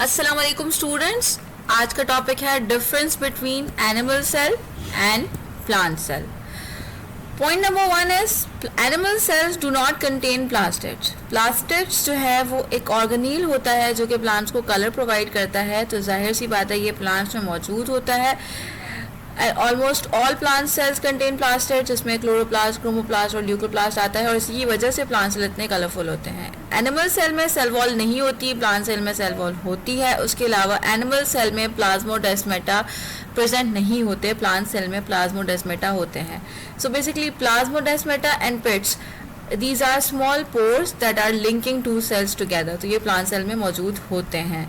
अस्सलाम वालेकुम स्टूडेंट्स, आज का टॉपिक है difference between animal cell and plant cell. Point number 1 is animal cells do not contain plastids. Plastids जो है वो एक ऑर्गेनील होता है जो कि प्लांट्स को कलर प्रोवाइड करता है, तो जाहिर सी बात है ये प्लांट्स में मौजूद होता है। Almost all plant cells contain plastid, जिसमें क्लोरोप्लास्ट, क्रोमोप्लास्ट और ल्यूकोप्लास्ट आता है, और इसी वजह से प्लांट सेल इतने कलरफुल होते हैं। एनिमल सेल में सेल वॉल नहीं होती, प्लांट सेल में सेल वॉल होती है। उसके अलावा एनिमल सेल में प्लाज्मोडेस्माटा प्रेजेंट नहीं होते, प्लांट सेल में प्लाज्मोडेस्माटा होते हैं। So basically plasmodesmata and pits, these are small pores that are linking two cells together, तो ये प्लांट सेल में मौजूद होते हैं।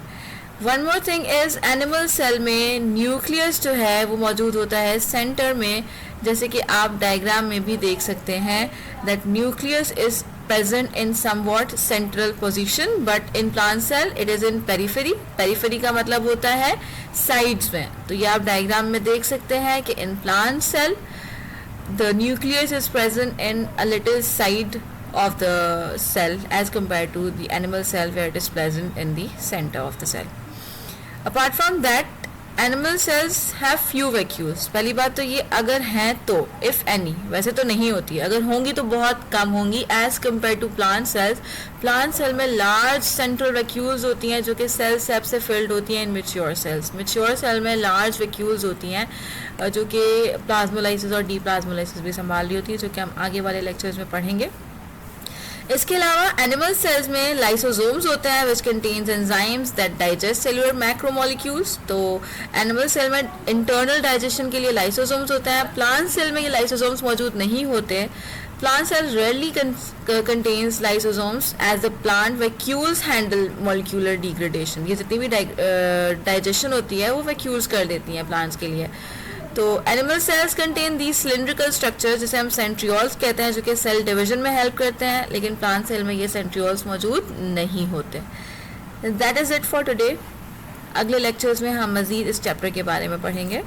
One more thing is animal cell में न्यूक्लियस जो है वो मौजूद होता है सेंटर में, जैसे कि आप डायग्राम में भी देख सकते हैं that nucleus is present in somewhat central position, but in plant cell it is in periphery। periphery का मतलब होता है sides में, तो ये आप डायग्राम में देख सकते हैं कि in plant cell the nucleus is present in a little side of the cell as compared to the animal cell where it is present in the center of the cell। Apart from that, animal cells have few vacuoles. पहली बात तो ये अगर हैं तो, if any, वैसे तो नहीं होती, अगर होंगी तो बहुत कम होंगी as compared to plant cells. Plant cell में लार्ज सेंट्रल वैक्यूल्स होती हैं जो कि सेल सेप से फिल्ड होती हैं in mature cells. Mature cell में लार्ज वैक्यूल्स होती हैं जो कि प्लाज्मोलाइसिस और डीप्लाज्मोलाइसिस भी संभाल रही होती है, जो कि हम आगे वाले लेक्चर्स में पढ़ेंगे। इसके अलावा एनिमल सेल्स में लाइसोसोम्स होते हैं which contains enzymes that digest cellular macromolecules. तो एनिमल सेल में इंटरनल डाइजेशन के लिए लाइसोसोम्स होते हैं, प्लांट सेल में ये लाइसोसोम्स मौजूद नहीं होते। Plant cell rarely contains lysosomes as the plant vacuoles handle molecular degradation. ये जितनी भी डाइजेशन होती है वो वैक्यूल्स कर देती हैं प्लांट्स के लिए। तो animal cells contain the cylindrical structure जिसे हम सेंट्रियोल्स कहते हैं, जो कि सेल डिवीजन में हेल्प करते हैं, लेकिन प्लांट सेल में ये सेंट्रियोल्स मौजूद नहीं होते। That is it for today. अगले लेक्चर्स में हम मज़ीद इस चैप्टर के बारे में पढ़ेंगे।